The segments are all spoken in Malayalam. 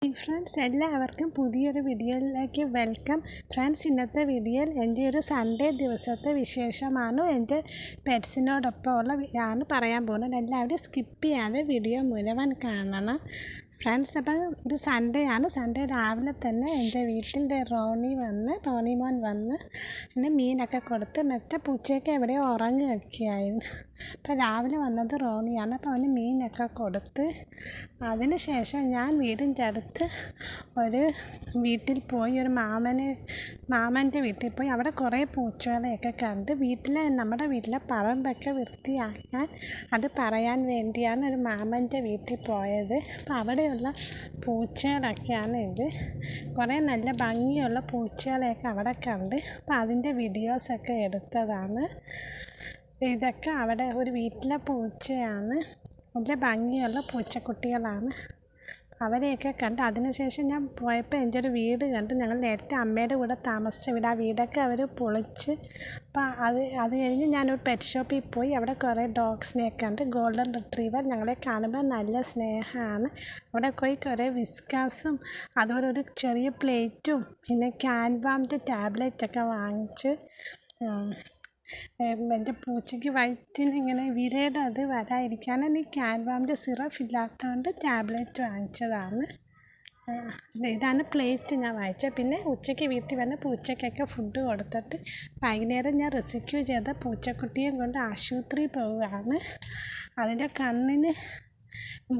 ഫ്രണ്ട്സ്, എല്ലാവർക്കും പുതിയൊരു വീഡിയോയിലേക്ക് വെൽക്കം. ഫ്രണ്ട്സ്, ഇന്നത്തെ വീഡിയോയിൽ എൻ്റെ ഒരു സൺഡേ ദിവസത്തെ വിശേഷമാണ് എൻ്റെ പെറ്റ്സിനോടൊപ്പമുള്ള ആണ് പറയാൻ പോകുന്നത്. എല്ലാവരും സ്കിപ്പ് ചെയ്യാതെ വീഡിയോ മുഴുവൻ കാണണം ഫ്രണ്ട്സ്. അപ്പം ഇത് സൺഡേ ആണ്. സൺഡേ രാവിലെ തന്നെ എൻ്റെ വീട്ടിൽ റോണി മോൻ വന്ന് എന്നെ മീനൊക്കെ കൊടുത്ത് മറ്റേ പൂച്ചയൊക്കെ എവിടെയോ ഉറങ്ങുകയൊക്കെയായിരുന്നു. അപ്പോൾ രാവിലെ വന്നത് റോണിയാണ്. അപ്പോൾ അവന് മീനൊക്കെ കൊടുത്ത് അതിന് ശേഷം ഞാൻ വീടിൻ്റെ അടുത്ത് ഒരു വീട്ടിൽ പോയി, ഒരു മാമൻ്റെ വീട്ടിൽ പോയി. അവിടെ കുറേ പൂച്ചകളെയൊക്കെ കണ്ട് നമ്മുടെ വീട്ടിലെ പറമ്പൊക്കെ വൃത്തിയാക്കാൻ അത് പറയാൻ വേണ്ടിയാണ് ഒരു മാമൻ്റെ വീട്ടിൽ പോയത്. അപ്പോൾ അവിടെയുള്ള പൂച്ചകളൊക്കെയാണ് ഇത്. കുറേ നല്ല ഭംഗിയുള്ള പൂച്ചകളെയൊക്കെ അവിടെ കണ്ട് അപ്പോൾ അതിൻ്റെ വീഡിയോസൊക്കെ എടുത്തതാണ്. ഇതൊക്കെ അവിടെ ഒരു വീട്ടിലെ പൂച്ചയാണ്. നല്ല ഭംഗിയുള്ള പൂച്ചക്കുട്ടികളാണ്. അവരെയൊക്കെ കണ്ട് അതിനുശേഷം ഞാൻ പോയപ്പോൾ എൻ്റെ ഒരു വീട് കണ്ട്. ഞങ്ങൾ നേരത്തെ അമ്മയുടെ കൂടെ താമസിച്ച വീട്, ആ വീടൊക്കെ അവർ പൊളിച്ച്. അപ്പോൾ അത് കഴിഞ്ഞ് ഞാനൊരു പെറ്റ് ഷോപ്പിൽ പോയി. അവിടെ കുറേ ഡോഗ്സിനെയൊക്കെ കണ്ട്. ഗോൾഡൻ റിട്രീവർ ഞങ്ങളെ കാണുമ്പോൾ നല്ല സ്നേഹമാണ്. അവിടെ പോയി കുറേ വിസ്കാസും അതുപോലെ ഒരു ചെറിയ പ്ലേറ്റും പിന്നെ ക്യാൻവാമിൻ്റെ ടാബ്ലറ്റൊക്കെ വാങ്ങിച്ച്. എൻ്റെ പൂച്ചയ്ക്ക് വയറ്റിന് ഇങ്ങനെ വിരയുടെ അത് വരാതിരിക്കാനാണ് ഈ ക്യാൻവാമിൻ്റെ സിറപ്പ് ഇല്ലാത്തതുകൊണ്ട് ടാബ്ലറ്റ് വാങ്ങിച്ചതാണ്. ഇതാണ് പ്ലേറ്റ് ഞാൻ വാങ്ങിച്ചത്. പിന്നെ ഉച്ചയ്ക്ക് വീട്ടിൽ വന്ന് പൂച്ചയ്ക്കൊക്കെ ഫുഡ് കൊടുത്തിട്ട് വൈകുന്നേരം ഞാൻ റെസ്ക്യൂ ചെയ്ത പൂച്ചക്കുട്ടിയും കൊണ്ട് ആശുപത്രിയിൽ പോവുകയാണ്. അതിൻ്റെ കണ്ണിന്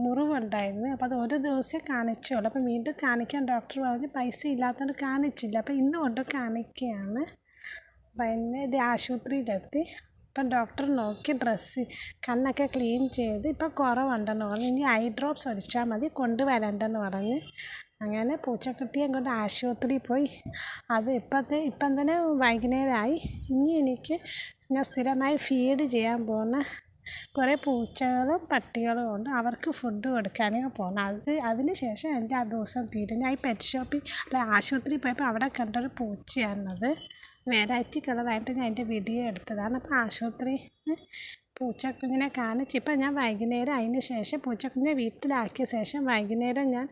മുറിവുണ്ടായിരുന്നു. അപ്പോൾ അത് ഒരു ദിവസം കാണിച്ചുള്ളൂ. അപ്പോൾ വീണ്ടും കാണിക്കാൻ ഡോക്ടർ പറഞ്ഞ് പൈസ ഇല്ലാത്തതുകൊണ്ട് കാണിച്ചില്ല. അപ്പോൾ ഇന്ന് കൊണ്ട് കാണിക്കുകയാണ്. പിന്നെ ഇത് ആശുപത്രിയിലെത്തി. ഇപ്പം ഡോക്ടർ നോക്കി കണ്ണൊക്കെ ക്ലീൻ ചെയ്ത് ഇപ്പം കുറവുണ്ടെന്ന് പറഞ്ഞു. ഇനി ഐ ഡ്രോപ്സ് ഒഴിച്ചാൽ മതി, കൊണ്ടുവരണ്ടെന്ന് പറഞ്ഞ്. അങ്ങനെ പൂച്ചക്കുട്ടിയെ കൊണ്ട് ആശുപത്രിയിൽ പോയി. അത് ഇപ്പം തന്നെ വൈകുന്നേരമായി. ഇനി ഞാൻ സ്ഥിരമായി ഫീഡ് ചെയ്യാൻ പോകുന്ന കുറേ പൂച്ചകളും പട്ടികളും ഉണ്ട്. അവർക്ക് ഫുഡ് കൊടുക്കാനൊക്കെ പോകണം. അതിന് ശേഷം എൻ്റെ ആ ദിവസം തീരും. ഞാൻ ഈ പെറ്റ് ഷോപ്പിൽ ആശുപത്രിയിൽ പോയപ്പോൾ അവിടെ കണ്ടൊരു പൂച്ചയാണത്. വെറൈറ്റി കളറായിട്ട് ഞാൻ എൻ്റെ വീഡിയോ എടുത്തതാണ്. അപ്പോൾ ആശുപത്രിയിൽ പൂച്ചക്കുഞ്ഞിനെ കാണിച്ച് ഇപ്പം ഞാൻ വൈകുന്നേരം അതിന് ശേഷം പൂച്ചക്കുഞ്ഞിനെ വീട്ടിലാക്കിയ ശേഷം വൈകുന്നേരം ഞാൻ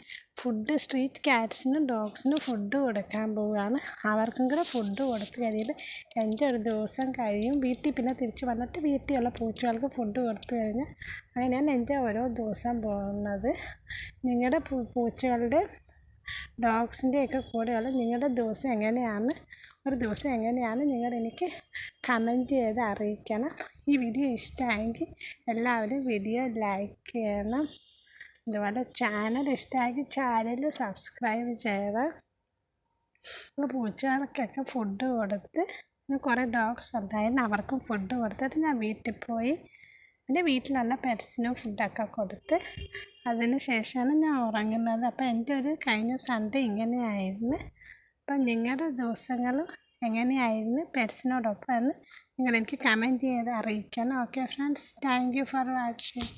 സ്ട്രീറ്റ് ക്യാറ്റ്സിനും ഡോഗ്സിനും ഫുഡ് കൊടുക്കാൻ പോവുകയാണ്. അവർക്കും കൂടെ ഫുഡ് കൊടുത്ത് കഴിയുമ്പോൾ എൻ്റെ ഒരു ദിവസം കഴിയും. വീട്ടിൽ പിന്നെ തിരിച്ച് വന്നിട്ട് വീട്ടിലുള്ള പൂച്ചകൾക്ക് ഫുഡ് കൊടുത്തു കഴിഞ്ഞാൽ അങ്ങനെയാണ് എൻ്റെ ഓരോ ദിവസം പോകുന്നത്. നിങ്ങളുടെ പൂച്ചകളുടെ ഡോഗ്സിൻ്റെയൊക്കെ കൂടെയുള്ള നിങ്ങളുടെ ദിവസം എങ്ങനെയാണ്, ഒരു ദിവസം എങ്ങനെയാണ് നിങ്ങൾ എനിക്ക് കമൻറ്റ് ചെയ്ത് അറിയിക്കണം. ഈ വീഡിയോ ഇഷ്ടമായെങ്കിൽ എല്ലാവരും വീഡിയോ ലൈക്ക് ചെയ്യണം. അതുപോലെ ചാനൽ ഇഷ്ടമായെങ്കിൽ ചാനൽ സബ്സ്ക്രൈബ് ചെയ്യണം. പൂച്ചകൾക്കൊക്കെ ഫുഡ് കൊടുത്ത് കുറേ ഡോഗ്സ് ഉണ്ടായിരുന്നു, അവർക്കും ഫുഡ് കൊടുത്തിട്ട് ഞാൻ വീട്ടിൽ പോയി എൻ്റെ വീട്ടിലുള്ള പെറ്റ്സിനും ഫുഡൊക്കെ കൊടുത്ത് അതിന് ശേഷമാണ് ഞാൻ ഉറങ്ങുന്നത്. അപ്പോൾ എൻ്റെ ഒരു കഴിഞ്ഞ സൺഡേ ഇങ്ങനെയായിരുന്നു. അപ്പം നിങ്ങളുടെ ദിവസങ്ങളും എങ്ങനെയായിരുന്നു പെറ്റ്സിനോടൊപ്പം എന്ന് നിങ്ങൾ എനിക്ക് കമൻറ്റ് ചെയ്ത് അറിയിക്കണം. Okay friends, thank you for watching.